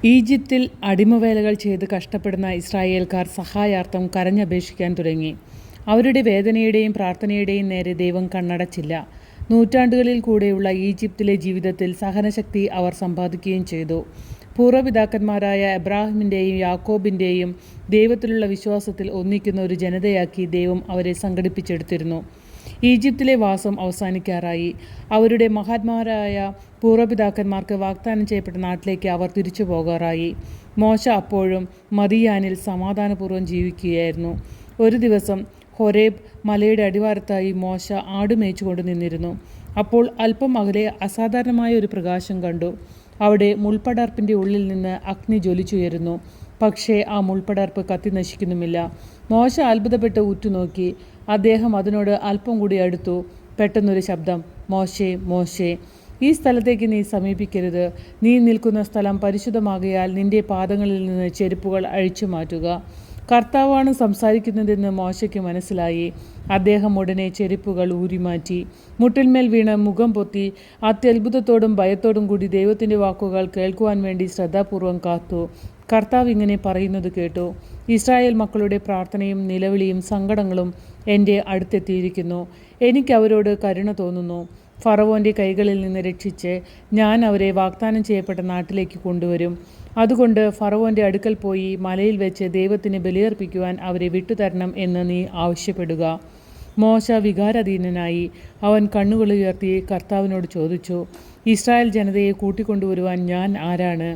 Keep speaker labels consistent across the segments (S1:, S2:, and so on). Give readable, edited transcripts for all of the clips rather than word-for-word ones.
S1: ഈജിപ്തിൽ അടിമവേലകൾ ചെയ്ത് കഷ്ടപ്പെടുന്ന ഇസ്രായേൽക്കാർ സഹായാർത്ഥം കരഞ്ഞപേക്ഷിക്കാൻ തുടങ്ങി. അവരുടെ വേദനയുടെയും പ്രാർത്ഥനയുടെയും നേരെ ദൈവം കണ്ണടച്ചില്ല. നൂറ്റാണ്ടുകളിൽ കൂടെയുള്ള ഈജിപ്തിലെ ജീവിതത്തിൽ സഹനശക്തി അവർ സമ്പാദിക്കുകയും ചെയ്തു. പൂർവ്വപിതാക്കന്മാരായ എബ്രാഹിമിൻ്റെയും യാക്കോബിൻ്റെയും ദൈവത്തിലുള്ള വിശ്വാസത്തിൽ ഒന്നിക്കുന്ന ഒരു ജനതയാക്കി ദൈവം അവരെ സംഘടിപ്പിച്ചെടുത്തിരുന്നു. ഈജിപ്തിലെ വാസം അവസാനിക്കാറായി. അവരുടെ മഹാന്മാരായ പൂർവ്വപിതാക്കന്മാർക്ക് വാഗ്ദാനം ചെയ്യപ്പെട്ട നാട്ടിലേക്ക് അവർ തിരിച്ചു പോകാറായി. മോശ അപ്പോഴും മദിയാനിൽ സമാധാനപൂർവ്വം ജീവിക്കുകയായിരുന്നു. ഒരു ദിവസം ഹൊരേബ് മലയുടെ അടിവാരത്തായി മോശ ആടുമേച്ചുകൊണ്ട് നിന്നിരുന്നു. അപ്പോൾ അല്പം അകലെ അസാധാരണമായ ഒരു പ്രകാശം കണ്ടു. അവിടെ മുൾപടർപ്പിൻ്റെ ഉള്ളിൽ നിന്ന് അഗ്നി ജ്വലിച്ചുയരുന്നു. പക്ഷേ ആ മുൾപടർപ്പ് കത്തി നശിക്കുന്നുമില്ല. മോശ അത്ഭുതപ്പെട്ട് ഉറ്റുനോക്കി. അദ്ദേഹം അതിനോട് അല്പം കൂടി അടുത്തു. പെട്ടെന്നൊരു ശബ്ദം, മോശേ, മോശേ, ഈ സ്ഥലത്തേക്ക് നീ സമീപിക്കരുത്. നീ നിൽക്കുന്ന സ്ഥലം പരിശുദ്ധമാകയാൽ നിന്റെ പാദങ്ങളിൽ നിന്ന് ചെരുപ്പുകൾ അഴിച്ചു മാറ്റുക. കർത്താവാണ് സംസാരിക്കുന്നതെന്ന് മോശയ്ക്ക് മനസ്സിലായി. അദ്ദേഹം ഉടനെ ചെരുപ്പുകൾ ഊരിമാറ്റി മുട്ടിന്മേൽ വീണ് മുഖം പൊത്തി അത്യത്ഭുതത്തോടും ഭയത്തോടും കൂടി ദൈവത്തിൻ്റെ വാക്കുകൾ കേൾക്കുവാൻ വേണ്ടി ശ്രദ്ധാപൂർവം കാത്തു. കർത്താവ് ഇങ്ങനെ പറയുന്നത് കേട്ടു. ഇസ്രായേൽ മക്കളുടെ പ്രാർത്ഥനയും നിലവിളിയും സങ്കടങ്ങളും എൻ്റെ അടുത്തെത്തിയിരിക്കുന്നു. എനിക്ക് അവരോട് കരുണ തോന്നുന്നു. ഫറവോൻ്റെ കൈകളിൽ നിന്ന് രക്ഷിച്ച് ഞാൻ അവരെ വാഗ്ദാനം ചെയ്യപ്പെട്ട നാട്ടിലേക്ക് കൊണ്ടുവരും. അതുകൊണ്ട് ഫറവോൻ്റെ അടുക്കൽ പോയി മലയിൽ വെച്ച് ദൈവത്തിന് ബലിയർപ്പിക്കുവാൻ അവരെ വിട്ടുതരണം എന്ന് നീ ആവശ്യപ്പെടുക. മോശ വികാരാധീനനായി. അവൻ കണ്ണുകളുയർത്തി കർത്താവിനോട് ചോദിച്ചു, ഇസ്രായേൽ ജനതയെ കൂട്ടിക്കൊണ്ടുവരുവാൻ ഞാൻ ആരാണ്?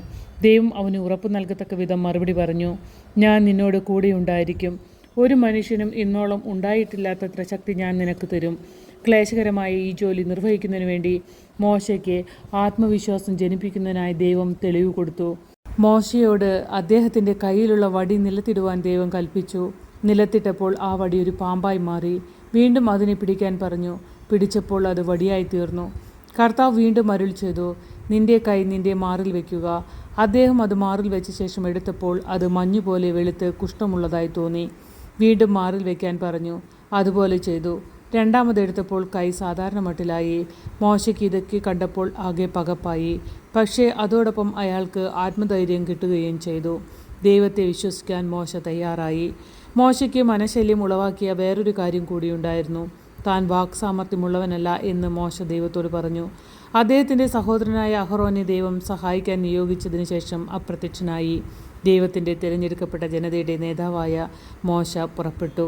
S1: ദൈവം അവന് ഉറപ്പു നൽകത്തക്ക വിധം മറുപടി പറഞ്ഞു, ഞാൻ നിന്നോട് കൂടെയുണ്ടായിരിക്കും. ഒരു മനുഷ്യനും ഇന്നോളം ഉണ്ടായിട്ടില്ലാത്തത്ര ശക്തി ഞാൻ നിനക്ക് തരും. ക്ലേശകരമായ ഈ ജോലി നിർവഹിക്കുന്നതിന് വേണ്ടി മോശയ്ക്ക് ആത്മവിശ്വാസം ജനിപ്പിക്കുന്നതിനായി ദൈവം തെളിവ് കൊടുത്തു. മോശയോട് അദ്ദേഹത്തിൻ്റെ കയ്യിലുള്ള വടി നിലത്തിടുവാൻ ദൈവം കൽപ്പിച്ചു. നിലത്തിട്ടപ്പോൾ ആ വടി ഒരു പാമ്പായി മാറി. വീണ്ടും അതിനെ പിടിക്കാൻ പറഞ്ഞു. പിടിച്ചപ്പോൾ അത് വടിയായി തീർന്നു. കർത്താവ് വീണ്ടും അരുൾ ചെയ്തു, നിന്റെ കൈ നിന്റെ മാറിൽ വയ്ക്കുക. അദ്ദേഹം അത് മാറിൽ വെച്ച ശേഷം എടുത്തപ്പോൾ അത് മഞ്ഞുപോലെ വെളുത്ത് കുഷ്ഠമുള്ളതായി തോന്നി. വീണ്ടും മാറിൽ വയ്ക്കാൻ പറഞ്ഞു. അതുപോലെ ചെയ്തു. രണ്ടാമതെടുത്തപ്പോൾ കൈ സാധാരണ മട്ടിലായി. മോശയ്ക്ക് ഇതൊക്കെ കണ്ടപ്പോൾ ആകെ പകപ്പായി. പക്ഷേ അതോടൊപ്പം അയാൾക്ക് ആത്മധൈര്യം കിട്ടുകയും ചെയ്തു. ദൈവത്തെ വിശ്വസിക്കാൻ മോശ തയ്യാറായി. മോശയ്ക്ക് മനഃശല്യം ഉളവാക്കിയ വേറൊരു കാര്യം കൂടിയുണ്ടായിരുന്നു. താൻ വാക്സാമർത്ഥ്യമുള്ളവനല്ല എന്ന് മോശ ദൈവത്തോട് പറഞ്ഞു. അദ്ദേഹത്തിൻ്റെ സഹോദരനായ അഹറോനെ ദൈവം സഹായിക്കാൻ നിയോഗിച്ചതിന് ശേഷം അപ്രത്യക്ഷനായി. ദൈവത്തിൻ്റെ തിരഞ്ഞെടുക്കപ്പെട്ട ജനതയുടെ നേതാവായ മോശ പുറപ്പെട്ടു.